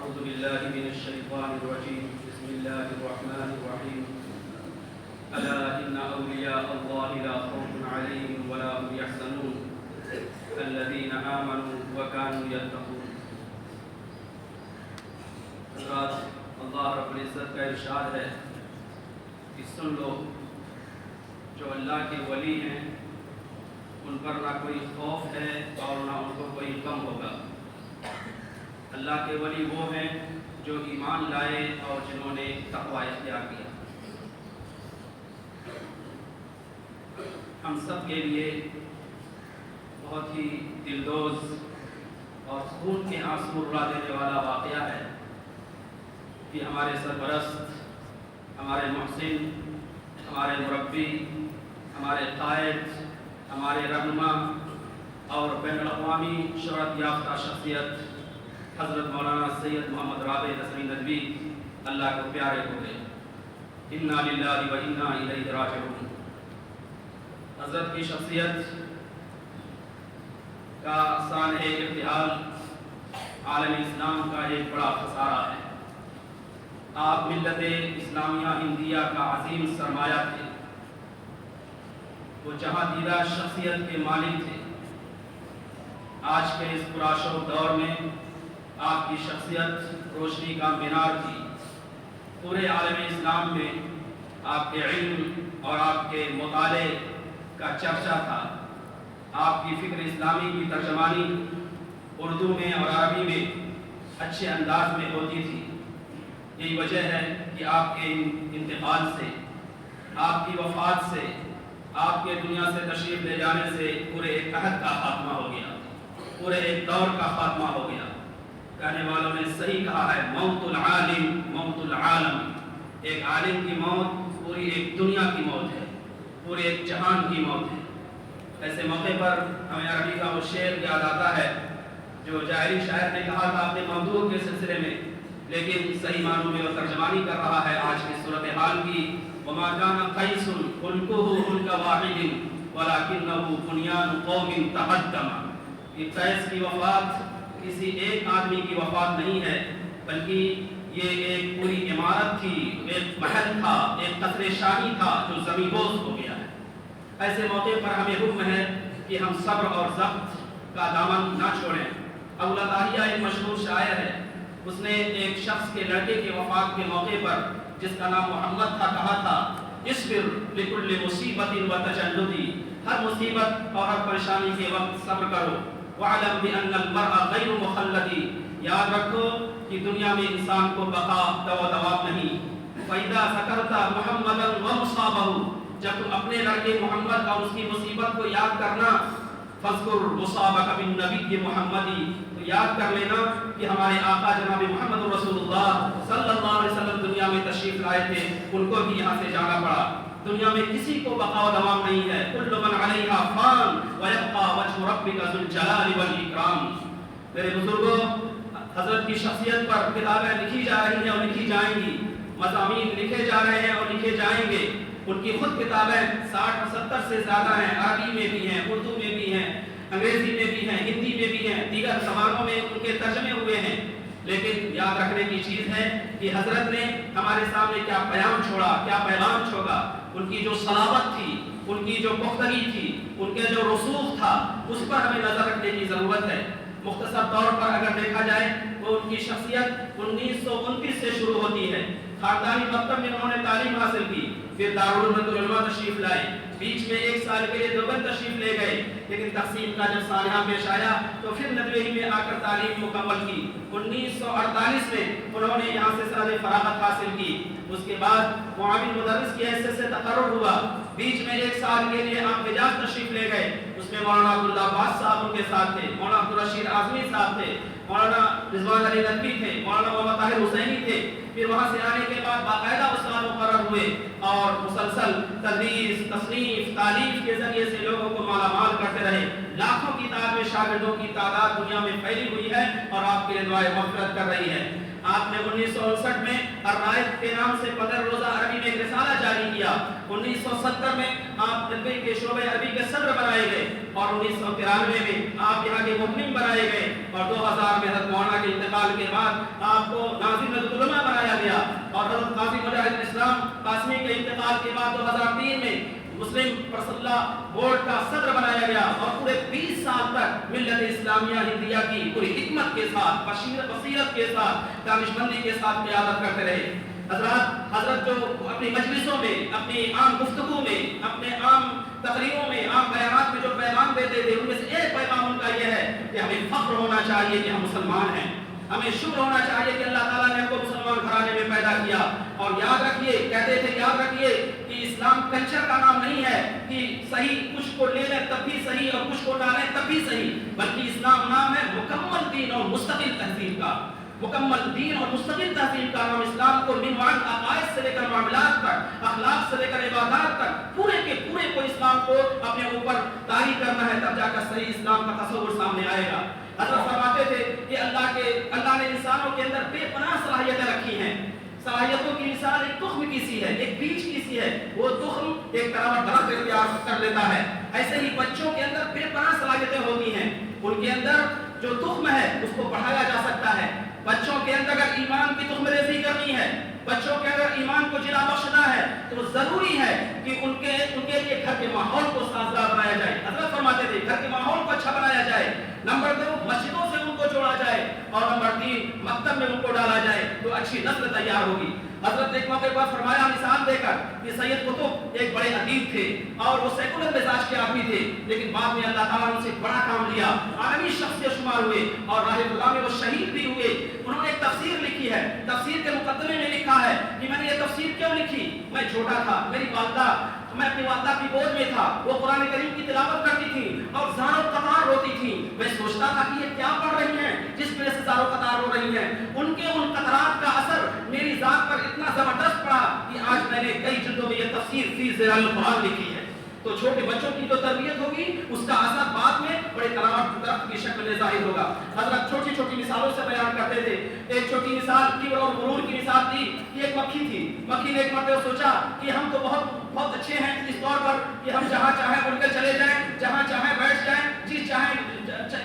أعوذ بالله من الشيطان الرجيم بسم الله الرحمن الرحيم ألا إن أولياء الله لا خوف عليهم ولا هم يحزنون الذين آمنوا وكانوا يتقون. حضرات، اللہ رب العزت کا ارشاد ہے کہ سن لو، جو اللہ کے ولی ہیں ان پر نہ کوئی خوف ہے اور نہ ان کو کوئی غم ہوگا. اللہ کے ولی وہ ہیں جو ایمان لائے اور جنہوں نے تقوی اختیار کیا. ہم سب کے لیے بہت ہی دلدوز اور خون کے آنسو رلا دینے والا واقعہ ہے کہ ہمارے سرپرست، ہمارے محسن، ہمارے مربی، ہمارے قائد، ہمارے رہنما اور بین الاقوامی شہرت یافتہ شخصیت حضرت مولانا سید محمد رابع نصری ندوی اللہ کو پیارے ہو گئے. انا للہ و انا الیہ راجعون. حضرت کی شخصیت کا سانحہ ارتحال عالم اسلام کا ایک بڑا خسارہ ہے. آپ ملت اسلامیہ ہندیہ کا عظیم سرمایہ تھے. وہ جہاں دیدہ شخصیت کے مالک تھے. آج کے اس پرآشوب دور میں آپ کی شخصیت روشنی کا مینار تھی. پورے عالم اسلام میں آپ کے علم اور آپ کے مطالعے کا چرچا تھا. آپ کی فکر اسلامی کی ترجمانی اردو میں اور عربی میں اچھے انداز میں ہوتی تھی. یہی وجہ ہے کہ آپ کے انتقال سے، آپ کی وفات سے، آپ کے دنیا سے تشریف لے جانے سے پورے ایک عہد کا خاتمہ ہو گیا، پورے ایک دور کا خاتمہ ہو گیا. کہنے والوں نے صحیح کہا ہے، موت العالم موت العالم. ایک عالم کی موت پوری ایک دنیا کی موت ہے، پورے ایک جہان کی موت ہے. ایسے موقع پر ہمیں عربی کا وہ شعر یاد آتا ہے جو جاہلی شاعر نے کہا تھا اپنے موضوع کے سلسلے میں، لیکن صحیح معنوں میں وہ ترجمانی کر رہا ہے آج کی صورتحال کی. وما كان قيس خلقه خلق واحد ولكنه بنيان قوم تهدم. کہ قیس کی وفات کسی ایک آدمی کی وفات نہیں ہے، بلکہ یہ ایک پوری عمارت تھی، ایک محل تھا، ایک قصر شاہی تھا جو زمین بوس ہو گیا ہے. ایسے موقع پر ہمیں حکم ہے کہ ہم صبر اور ضبط کا دامن نہ چھوڑیں. ابو العالیہ ایک مشہور شاعر ہے. اس نے ایک شخص کے لڑکے کے وفات کے موقع پر جس کا نام محمد تھا کہا تھا، اصبر لکل مصیبت و تجلدی. ہر مصیبت اور ہر پریشانی کے وقت صبر کرو. وَعْلَمْ بِأَنَّ الْمَرْءَ غَيْرُ مُخَلَّدِ. یاد رکھو کہ دنیا میں انسان کو بقا دوام نہیں. فَإِذَا ذَكَرْتَ مُحَمَّدًا وَمُصَابَهُ. جب تم اپنے لڑکے محمد اور اس کی مصیبت کو یاد کرنا، فَاذْكُرْ مُصَابَكَ بِالنَّبِيِّ مُحَمَّدِ. تو یاد کر لینا کہ ہمارے آقا جناب محمد رسول اللہ صلی اللہ علیہ وسلم دنیا میں تشریف لائے تھے، ان کو بھی یہاں سے جانا پڑا. دنیا میں کسی کو بقا و دوام نہیں ہے. کل من علیہا فان ویبقى وجہ ربک ذو الجلال والاکرام. میرے بزرگوں، حضرت کی شخصیت پر کتابیں لکھی جا رہی ہیں اور لکھی جائیں گی، مضامین لکھے جا رہے ہیں اور لکھے جائیں گے. ان کی خود کتابیں 60 اور 70 سے زیادہ ہیں. عربی میں بھی ہیں، اردو میں بھی ہیں، انگریزی میں بھی ہیں، ہندی میں بھی ہیں، دیگر زبانوں میں ان کے ترجمے ہوئے ہیں. لیکن یاد رکھنے کی چیز ہے کہ حضرت نے ہمارے سامنے کیا پیام چھوڑا، کیا پیغام چھوڑا. ان کی جو صلابت تھی، ان کی جو پختگی تھی، ان کے جو رسوخ تھا، اس پر ہمیں نظر رکھنے کی ضرورت ہے. مختصر طور پر اگر دیکھا جائے تو ان کی شخصیت 1929 سے شروع ہوتی ہے. خاندانی مکتب میں انہوں نے تعلیم حاصل کی، پھر دارالعلوم العلماء تشریف لائے. بیچ میں 1 سال کے لیے دیوبند تشریف لے گئے، لیکن تقسیم کا جب سانحہ پیش آیا تو پھر ندوے ہی میں آ کر تعلیم مکمل کی. 1948 میں انہوں نے یہاں سے سند فراغت حاصل کی. اس کے بعد معاون مدرس کی حیثیت سے تقرر ہوا. بیچ میں 1 سال کے لیے آپ حجاز تشریف لے گئے. اس میں مولانا عبداللہ عباس صاحب ان کے ساتھ تھے، مولانا عبدالرشید اعظمی صاحب تھے، مولانا رضوان علی ندوی تھے، مولانا محمد طاہر حسینی تھے. پھر وہاں سے آنے کے بعد باقاعدہ استاد مقرر ہوئے اور مسلسل تدریس، تصنیف، تعلیف کے ذریعے سے لوگوں کو مالا مال کرتے رہے. لاکھوں کی تعداد میں شاگردوں کی تعداد دنیا میں پھیلی ہوئی ہے اور آپ کے لیے دعائیں مغفرت کر رہی ہے. آپ نے 1959 میں الرائد کے نام سے 15 روزہ عربی میں ایک رسالہ جاری کیا. 1970 میں آپ طب کے شعبہ عربی کے صدر بنائے گئے اور 1993 میں آپ یہاں کے مہم بنائے گئے اور 2000 میں حضرت مولانا کے انتقال کے بعد بعد آپ کو ناظم العلماء بنایا گیا اور حضرت قاضی مجاہد اسلام قاسمی کے انتقال کے بعد 2003 میں مسلم پرسنلہ بورڈ کا صدر بنایا گیا اور پورے 20 سال تک ملت اسلامیہ ہندیہ کی پوری حکمت کے ساتھ بصیرت کے ساتھ دانشمندی کے ساتھ قیادت کرتے رہے. حضرت جو اپنی مجلسوں میں اپنی عام گفتگو میں اپنے عام تقریروں میں عام بیانات میں جو پیغام دیتے تھے ان میں سے ایک پیغام ان کا یہ ہے کہ ہمیں فخر ہونا چاہیے کہ ہم مسلمان ہیں, ہمیں شکر ہونا چاہیے کہ اللہ تعالیٰ نے ہم کو مسلمان گھرانے میں پیدا کیا. اور یاد رکھیے, کہتے تھے یاد رکھیے کہ اسلام کلچر کا نام نہیں ہے کہ صحیح کچھ کو لے لیں تب بھی صحیح اور کچھ کو ڈالیں تب بھی صحیح, بلکہ اسلام نام ہے مکمل دین اور مستقل تہذیب کا. مکمل دین اور مستقل تہذیب کا نام اسلام کو من وعد عقائد سے لے کر معاملات تک, اخلاق سے لے کر عبادات تک پورے کے پورے کو اسلام کو اپنے اوپر طاری کرنا ہے, تب جا کر صحیح اسلام کا تصور سامنے آئے گا. حضرت فرماتے تھے کہ اللہ نے انسانوں کے اندر بے پناہ صلاحیتیں رکھی ہیں. صلاحیتوں کی مثال ایک تخم کی سی ہے, ایک بیج کی سی ہے. وہ تخم ایک طرح درخت اختیار کر لیتا ہے. ایسے ہی بچوں کے اندر بے پناہ صلاحیتیں ہوتی ہیں. ان کے اندر جو تخم ہے اس کو بڑھایا جا سکتا ہے. بچوں کے اندر اگر ایمان کی تخم ریزی کرنی ہے, بچوں کے اگر ایمان کو جلا بخشنا ہے تو ضروری ہے کہ ان کے لیے گھر کے ماحول کو سازگار بنایا جائے. حضرت فرماتے تھے گھر کے ماحول کو اچھا بنایا جائے. نمبر 2 مسجدوں سے ان کو جوڑا جائے اور نمبر 3 مکتب میں ان کو ڈالا جائے تو اچھی نسل تیار ہوگی. حضرت ایک موقع پر فرمایا مثال دے کر کہ سید قطب ایک بڑے ادیب تھے اور وہ سیکولر مزاج کے آدمی تھے, لیکن بعد میں اللہ تعالیٰ نے ان سے بڑا کام لیا, عالمی شخصیت شمار ہوئے اور راہ خدا میں وہ شہید بھی ہوئے. انہوں نے ایک تفسیر لکھی ہے, تفسیر کے مقدمے میں لکھا ہے کہ میں نے یہ تفسیر کیوں لکھی, میں چھوٹا تھا, میں اپنی والدہ کی گود میں تھا, وہ قرآن کریم کی تلاوت کرتی تھی اور زار و قطار روتی تھی. میں سوچتا تھا کہ یہ کیا پڑھ رہی ہیں جس وجہ سے زار و قطار رو رہی ہیں. ان کے ان قطرات کا اثر میری ذات پر اتنا زبردست پڑا کہ آج میں نے کئی جلدوں میں یہ تفسیر فی ظلال القرآن لکھی ہے. تو چھوٹے بچوں کی جو تربیت ہوگی اس کا اثر بعد میں بڑے درخت کی شکل میں ظاہر ہوگا. حضرت چھوٹی چھوٹی مثالوں سے بیان کرتے تھے. ایک چھوٹی مثال کبر اور غرور کی مثال تھی کہ ایک مکھی تھی. مکھی نے ایک مرتبہ سوچا کہ ہم تو بہت اچھے ہیں اس طور پر کہ ہم جہاں چاہیں اڑ کر چلے جائیں, جہاں چاہیں بیٹھ جائیں,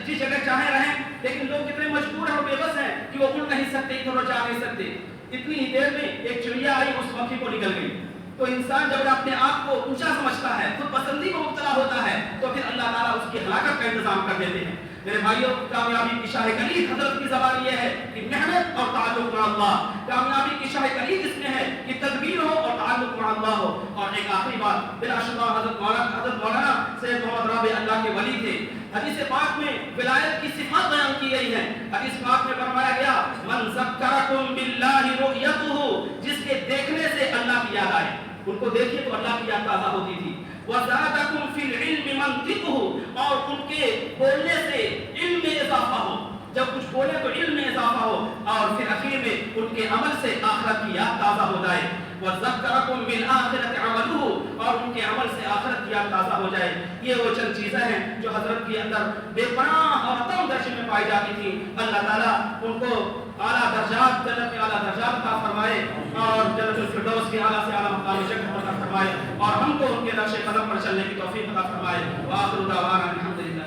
جس جگہ چاہیں رہیں, لیکن لوگ کتنے مجبور ہیں اور بے بس ہیں کہ وہ اڑ نہیں سکتے, ادھر اور جا نہیں سکتے. اتنی ہی دیر میں ایک چڑیا آئی, اس مکھی کو نکل گئی. تو انسان جب اپنے آپ کو اونچا سمجھتا ہے, خود پسندی میں مبتلا ہوتا ہے, تو پھر اللہ تعالیٰ اس کی ہلاکت کا انتظام کر دیتے ہیں. میرے بھائیوں, کامیابی کی شاہ کلید حضرت کی زبان یہ ہے کہ محنت اور تعلق مع اللہ. کامیابی کی شاہ کلید اس میں ہے کہ تدبیر ہو اور تعلق مع اللہ ہو. اور ایک آخری بات, بلا شبہ حضرت مولانا سید محمد رابع اللہ کے ولی تھے. حدیث پاک میں ولایت کی صفات بیان کی گئی ہیں. حدیث پاک میں فرمایا گیا من ذکرکم باللہ رؤیتہ, جس کے دیکھنے سے اللہ کی یاد آئے. ان کو دیکھیے تو اللہ کی یاد تازہ ہوتی تھی. وَزَادَكُمْ فِي الْعِلْمِ مَنْطِقُهُ, اور ان کے بولنے سے علم میں اضافہ ہو. جب کچھ بولے تو علم میں اضافہ ہو, اور پھر اخیر میں ان کے عمل سے آخرت کی یاد تازہ ہو جائے. وَذَكَّرَكُمْ بِالْآخِرَةِ عَمَلُهُ, اور ان کے عمل سے آخرت کی یاد تازہ ہو جائے. یہ وہ چند چیزیں ہیں جو حضرت کے اندر بے پناہ اور عطا درجے میں پائی جاتی تھی. اللہ تعالیٰ ان کو اعلیٰ درجات, جنت میں اعلیٰ درجات عطا فرمائے اور جنت الفردوس کی اعلیٰ سے اعلیٰ مقام جگہ عطا فرمائے, اور ہم کو ان کے نقش قدم پر چلنے کی توفیق عطا فرمائے. وآخر دعوانا الحمدللہ.